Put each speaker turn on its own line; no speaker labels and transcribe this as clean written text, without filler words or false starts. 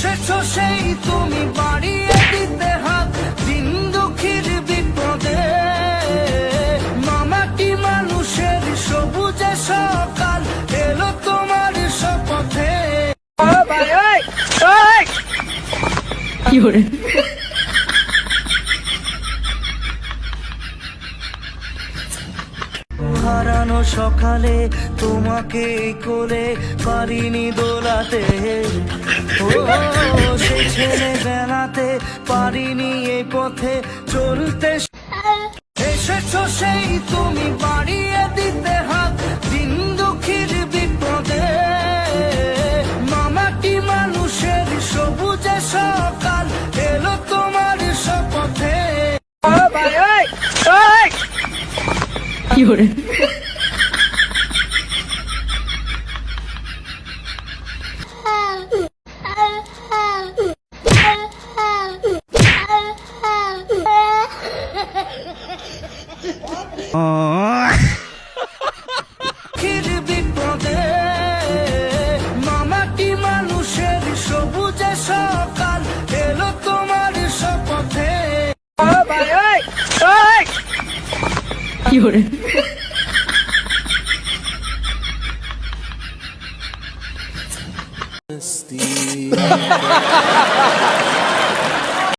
এসেছো সেই তুমি বাড়িয়ে দিতে হাত দিন দুঃখীর বিপদে। মামাটি মানুষের সবুজে সকাল এলো তোমার শপথে।
কি করে
হারানো সকালে তোমাকে কোলে পারিনি দোলাতে। ও সেই ছেলে বেলাতে পারিনি এই পথে চলতে। এসেছো সেই তুমি বাড়িয়ে দিতে হাত দিন দুঃখীর বিপদে। মামাটি মানুষের সবুজে সকাল এলো তোমার শপথে।
কি করে
বিপদে মামাটি মানুষের সবুজে সকাল এলো তোমার শপথে।
কি করে